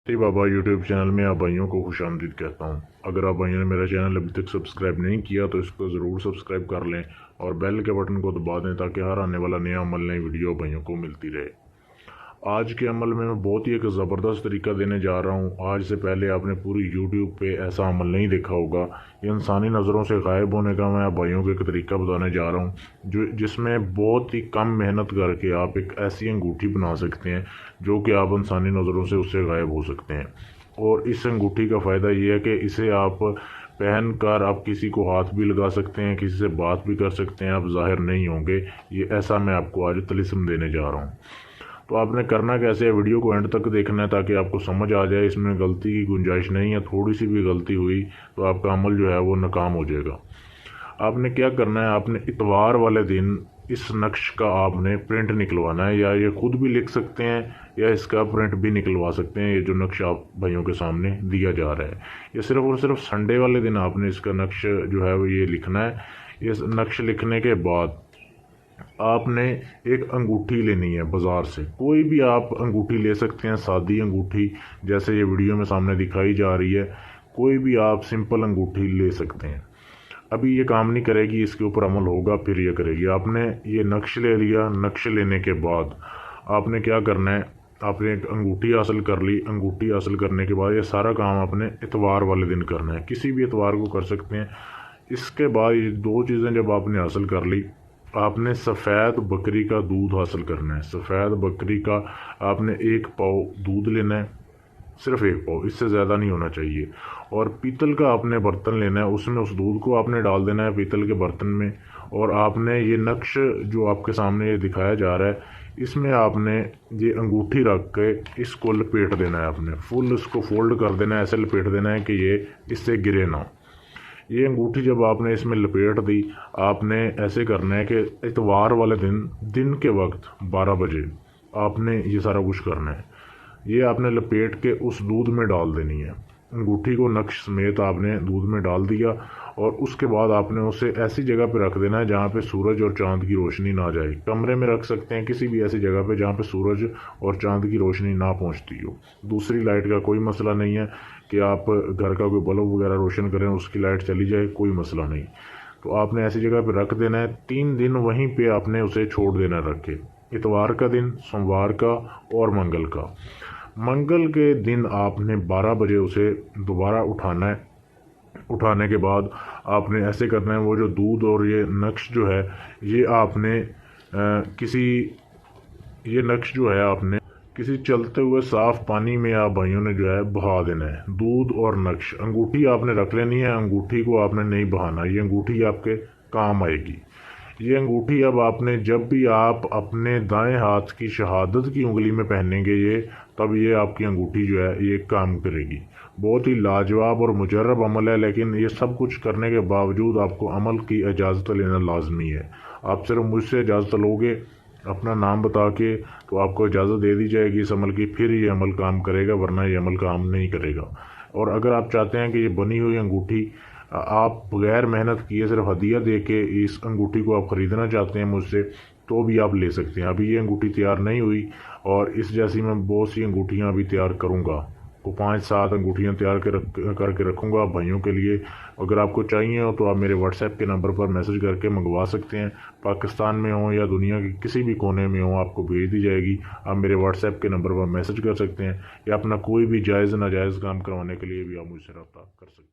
बाबा YouTube channel में आप भाइयों को खुशामदीद कहता हूँ। अगर आप भाइयों ने मेरा चैनल अभी तक सब्सक्राइब नहीं किया तो इसको ज़रूर सब्सक्राइब कर लें और बेल के बटन को दबा दें ताकि हर आने वाला नया अमल नई वीडियो भाइयों को मिलती रहे। आज के अमल में मैं बहुत ही एक ज़बरदस्त तरीका देने जा रहा हूँ। आज से पहले आपने पूरी यूट्यूब पे ऐसा अमल नहीं देखा होगा। ये इंसानी नज़रों से गायब होने का मैं आप भाइयों को एक तरीका बताने जा रहा हूँ जो जिसमें बहुत ही कम मेहनत करके आप एक ऐसी अंगूठी बना सकते हैं जो कि आप इंसानी नज़रों से उससे गायब हो सकते हैं। और इस अंगूठी का फ़ायदा ये है कि इसे आप पहन कर आप किसी को हाथ भी लगा सकते हैं, किसी से बात भी कर सकते हैं, आप ज़ाहिर नहीं होंगे। ये ऐसा मैं आपको आज तिलिस्म देने जा रहा हूँ। तो आपने करना कैसे है, वीडियो को एंड तक देखना है ताकि आपको समझ आ जाए। इसमें गलती की गुंजाइश नहीं है। थोड़ी सी भी गलती हुई तो आपका अमल जो है वो नाकाम हो जाएगा। आपने क्या करना है, आपने इतवार वाले दिन इस नक्श का आपने प्रिंट निकलवाना है, या ये खुद भी लिख सकते हैं या इसका प्रिंट भी निकलवा सकते हैं। ये जो नक्श आप भाइयों के सामने दिया जा रहा है, ये सिर्फ और सिर्फ संडे वाले दिन आपने इसका नक्श जो है वो ये लिखना है। इस नक्श लिखने के बाद आपने एक अंगूठी लेनी है बाज़ार से। कोई भी आप अंगूठी ले सकते हैं, सादी अंगूठी जैसे ये वीडियो में सामने दिखाई जा रही है। कोई भी आप सिंपल अंगूठी ले सकते हैं। अभी ये काम नहीं करेगी, इसके ऊपर अमल होगा फिर ये करेगी। आपने ये नक्श ले लिया। नक्श लेने के बाद आपने क्या करना है, आपने एक अंगूठी हासिल कर ली। अंगूठी हासिल करने के बाद ये सारा काम आपने इतवार वाले दिन करना है। किसी भी इतवार को कर सकते हैं। इसके बाद ये दो चीज़ें जब आपने हासिल कर ली, आपने सफ़ेद बकरी का दूध हासिल करना है। सफ़ेद बकरी का आपने 1 पाव दूध लेना है, सिर्फ 1 पाव, इससे ज़्यादा नहीं होना चाहिए। और पीतल का आपने बर्तन लेना है, उसमें उस दूध को आपने डाल देना है पीतल के बर्तन में। और आपने ये नक्श जो आपके सामने ये दिखाया जा रहा है, इसमें आपने ये अंगूठी रख के इसको लपेट देना है। आपने फुल इसको फोल्ड कर देना है, ऐसे लपेट देना है कि ये इससे गिरे ना। ये अंगूठी जब आपने इसमें लपेट दी, आपने ऐसे करना है कि इतवार वाले दिन के वक्त 12 बजे आपने ये सारा कुछ करना है। ये आपने लपेट के उस दूध में डाल देनी है। अंगूठी को नक्श समेत आपने दूध में डाल दिया और उसके बाद आपने उसे ऐसी जगह पे रख देना है जहाँ पे सूरज और चांद की रोशनी ना जाए। कमरे में रख सकते हैं, किसी भी ऐसी जगह पे जहाँ पे सूरज और चांद की रोशनी ना पहुँचती हो। दूसरी लाइट का कोई मसला नहीं है कि आप घर का कोई बल्ब वगैरह रोशन करें, उसकी लाइट चली जाए, कोई मसला नहीं। तो आपने ऐसी जगह पे रख देना है। 3 दिन वहीं पे आपने उसे छोड़ देना रख के, इतवार का दिन, सोमवार का और मंगल का। मंगल के दिन आपने 12 बजे उसे दोबारा उठाना है। उठाने के बाद आपने ऐसे करना है, वो जो दूध और ये नक्श जो है ये आपने किसी ये नक्श जो है आपने किसी चलते हुए साफ पानी में आप भाइयों ने जो है बहा देना है। दूध और नक्श, अंगूठी आपने रख लेनी है। अंगूठी को आपने नहीं बहाना, ये अंगूठी आपके काम आएगी। ये अंगूठी अब आपने जब भी आप अपने दाएं हाथ की शहादत की उंगली में पहनेंगे ये, तब ये आपकी अंगूठी जो है ये काम करेगी। बहुत ही लाजवाब और मुजर्रब अमल है, लेकिन ये सब कुछ करने के बावजूद आपको अमल की इजाज़त लेना लाजमी है। आप सिर्फ मुझसे इजाज़त लोगे अपना नाम बता के, तो आपको इजाज़त दे दी जाएगी इस अमल की, फिर ये अमल काम करेगा, वरना ये अमल काम नहीं करेगा। और अगर आप चाहते हैं कि ये बनी हुई अंगूठी आप बगैर मेहनत किए सिर्फ हदिया दे के इस अंगूठी को आप ख़रीदना चाहते हैं मुझसे, तो भी आप ले सकते हैं। अभी ये अंगूठी तैयार नहीं हुई और इस जैसी मैं बहुत सी अंगूठियाँ अभी तैयार करूँगा। वो 5-7 अंगूठियाँ तैयार करके रखूँगा भाइयों के लिए। अगर आपको चाहिए हो तो आप मेरे व्हाट्सएप के नंबर पर मैसेज करके मंगवा सकते हैं। पाकिस्तान में हो या दुनिया के किसी भी कोने में हो, आपको भेज दी जाएगी। आप मेरे व्हाट्सएप के नंबर पर मैसेज कर सकते हैं या अपना कोई भी जायज़ नाजायज़ काम करवाने के लिए भी आप मुझसे रब्ता कर सकते हैं।